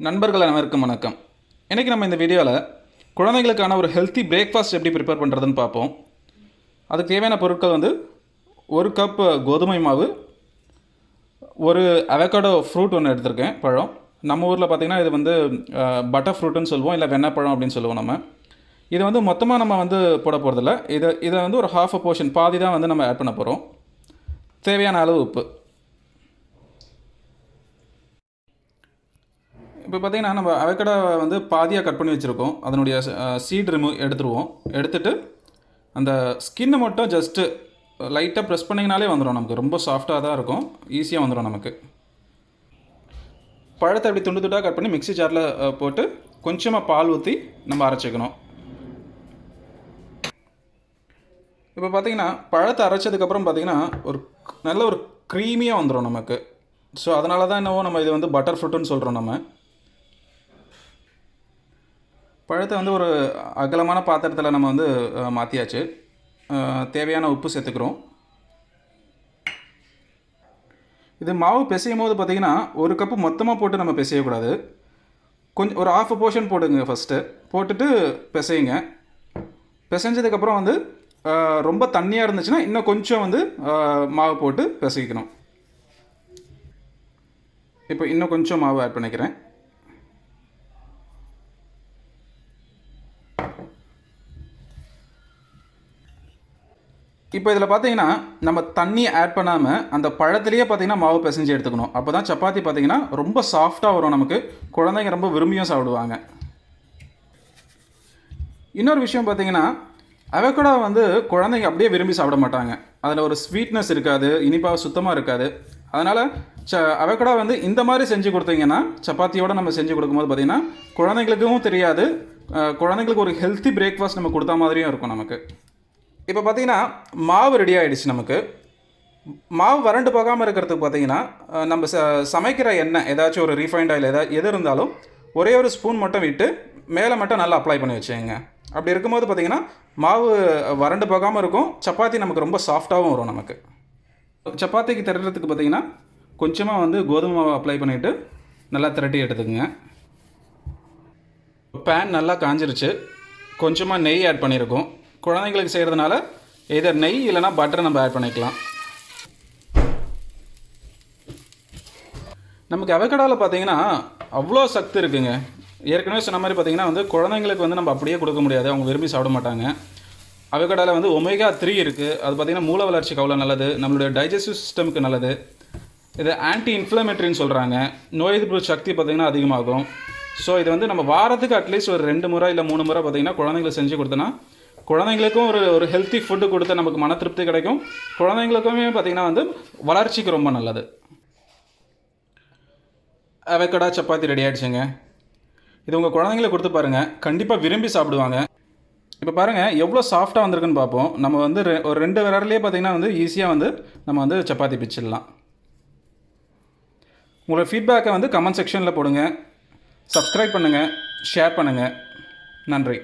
நண்பர்கள் அனைவருக்கும் வணக்கம். இன்றைக்கி நம்ம இந்த வீடியோவில் குழந்தைகளுக்கான ஒரு ஹெல்த்தி பிரேக்ஃபாஸ்ட் எப்படி ப்ரிப்பேர் பண்ணுறதுன்னு பார்ப்போம். அதுக்கு தேவையான பொருட்கள் வந்து 1 கப் கோதுமை மாவு, ஒரு அவகாடோ ஃப்ரூட் ஒன்று எடுத்திருக்கேன், பழம். நம்ம ஊரில் பார்த்திங்கன்னா இது வந்து பட்டர் ஃப்ரூட்டுன்னு சொல்லுவோம், இல்லை வெண்ணெய் பழம் அப்படின்னு சொல்லுவோம். நம்ம இது வந்து மொத்தமாக நம்ம வந்து போட போகிறதில்ல. இதை வந்து ஒரு ஹாஃப் போர்ஷன், பாதி தான் வந்து நம்ம ஆட் பண்ண போகிறோம். தேவையான அளவு உப்பு. இப்போ பார்த்திங்கன்னா நம்ம அவகேடோ வந்து பாதியாக கட் பண்ணி வச்சுருக்கோம். அதனுடைய சீட் எடுத்துருவோம். எடுத்துகிட்டு அந்த ஸ்கின்னை மட்டும் ஜஸ்ட்டு லைட்டாக ப்ரெஸ் பண்ணிங்கனாலே வந்துடும். நமக்கு ரொம்ப சாஃப்டாக தான் இருக்கும், ஈஸியாக வந்துடும் நமக்கு. பழத்தை அப்படி துண்டு துண்டாக கட் பண்ணி மிக்ஸி ஜாரில் போட்டு கொஞ்சமாக பால் ஊற்றி நம்ம அரைச்சிக்கணும். இப்போ பார்த்திங்கன்னா பழத்தை அரைச்சதுக்கப்புறம் பார்த்திங்கன்னா நல்ல ஒரு க்ரீமியாக வந்துடும் நமக்கு. ஸோ அதனால தான் என்னவோ நம்ம இது வந்து பட்டர் ஃப்ரூட்டுன்னு சொல்கிறோம். நம்ம பழத்தை வந்து ஒரு அகலமான பாத்திரத்தில் நம்ம வந்து மாற்றியாச்சு. தேவையான உப்பு சேர்த்துக்கிறோம். இது மாவு பிசையும் போது பார்த்திங்கன்னா 1 கப்பு மொத்தமாக போட்டு நம்ம பிசையக்கூடாது. கொஞ்சம் ஒரு ஹாஃப் போர்ஷன் போடுங்க ஃபஸ்ட்டு. போட்டுட்டு பிசையுங்க. பிசைஞ்சதுக்கப்புறம் வந்து ரொம்ப தண்ணியாக இருந்துச்சுன்னா இன்னும் கொஞ்சம் வந்து மாவு போட்டு பிசைக்கணும். இப்போ இன்னும் கொஞ்சம் மாவு ஆட் பண்ணிக்கிறேன். இப்போ இதில் பார்த்தீங்கன்னா நம்ம தண்ணி ஆட் பண்ணாமல் அந்த பழத்துலேயே பார்த்தீங்கன்னா மாவு பிசைஞ்சு எடுத்துக்கணும். அப்போ தான் சப்பாத்தி பார்த்தீங்கன்னா ரொம்ப சாஃப்டாக வரும். நமக்கு குழந்தைங்க ரொம்ப விரும்பியும் சாப்பிடுவாங்க. இன்னொரு விஷயம் பார்த்தீங்கன்னா அவகேடோ வந்து குழந்தைங்க அப்படியே விரும்பி சாப்பிட மாட்டாங்க. அதில் ஒரு ஸ்வீட்னஸ் இருக்காது, இனிப்பாக சுத்தமாக இருக்காது. அதனால் அவகேடோ வந்து இந்த மாதிரி செஞ்சு கொடுத்தீங்கன்னா, சப்பாத்தியோடு நம்ம செஞ்சு கொடுக்கும்போது பார்த்திங்கன்னா குழந்தைங்களுக்கும் தெரியாது, குழந்தைங்களுக்கு ஒரு ஹெல்த்தி பிரேக்ஃபாஸ்ட் நம்ம கொடுத்தா மாதிரியும் இருக்கும் நமக்கு. இப்போ பார்த்திங்கன்னா மாவு ரெடி ஆகிடுச்சு. நமக்கு மாவு வறண்டு போகாமல் இருக்கிறதுக்கு பார்த்திங்கன்னா நம்ம சமைக்கிற எண்ணெய் ஏதாச்சும் ஒரு ரீஃபைண்ட் ஆயில் எது இருந்தாலும் ஒரே ஒரு ஸ்பூன் மட்டும் விட்டு மேலே மட்டும் நல்லா அப்ளை பண்ணி வச்சுங்க. அப்படி இருக்கும்போது பார்த்திங்கன்னா மாவு வறண்டு போகாமல் இருக்கும். சப்பாத்தி நமக்கு ரொம்ப சாஃப்டாகவும் வரும். நமக்கு சப்பாத்திக்கு திரட்டுறதுக்கு பார்த்திங்கன்னா கொஞ்சமாக வந்து கோதுமை மாவு அப்ளை பண்ணிவிட்டு நல்லா திரட்டி எடுத்துக்கோங்க. பேன் நல்லா காஞ்சிருச்சு. கொஞ்சமாக நெய் ஆட் பண்ணியிருக்கோம். குழந்தைங்களுக்கு செய்கிறதுனால எதர் நெய் இல்லைனா பட்டர் நம்ம ஆட் பண்ணிக்கலாம். நமக்கு அவகேடோவில் பார்த்திங்கன்னா அவ்வளோ சக்தி இருக்குங்க. ஏற்கனவே சொன்ன மாதிரி பார்த்திங்கன்னா வந்து குழந்தைங்களுக்கு வந்து நம்ம அப்படியே கொடுக்க முடியாது, அவங்க விரும்பி சாப்பிட மாட்டாங்க. அவகேடோவில் வந்து ஒமேகா 3 இருக்குது. அது பார்த்திங்கன்னா மூளை வளர்ச்சிக்கு அவ்வளோ நல்லது, நம்மளுடைய டைஜஸ்டிவ் சிஸ்டமுக்கு நல்லது. இது ஆன்டி இன்ஃப்ளமேட்டரின்னு சொல்கிறாங்க. நோய் எதிர்ப்பு சக்தி பார்த்திங்கன்னா அதிகமாகும். ஸோ இது வந்து நம்ம வாரத்துக்கு அட்லீஸ்ட் ஒரு 2 முறை இல்லை 3 முறை பார்த்திங்கன்னா குழந்தைங்களுக்கு செஞ்சு கொடுத்தோன்னா குழந்தைங்களுக்கும் ஒரு ஹெல்த்தி ஃபுட்டு கொடுத்து நமக்கு மன திருப்தி கிடைக்கும். குழந்தைங்களுக்குமே பார்த்திங்கன்னா வந்து வளர்ச்சிக்கு ரொம்ப நல்லது. அவகேடோ சப்பாத்தி ரெடி ஆகிடுச்சுங்க. இது உங்கள் குழந்தைங்களுக்கு கொடுத்து பாருங்கள், கண்டிப்பாக விரும்பி சாப்பிடுவாங்க. இப்போ பாருங்கள் எவ்வளோ சாஃப்டாக வந்திருக்குன்னு பார்ப்போம். நம்ம வந்து ஒரு 2 விரல்லையே பார்த்திங்கன்னா வந்து ஈஸியாக வந்து நம்ம வந்து சப்பாத்தி பிச்சிடலாம். உங்களோட ஃபீட்பேக்கை வந்து கமெண்ட் செக்ஷனில் போடுங்க. சப்ஸ்கிரைப் பண்ணுங்கள், ஷேர் பண்ணுங்கள். நன்றி.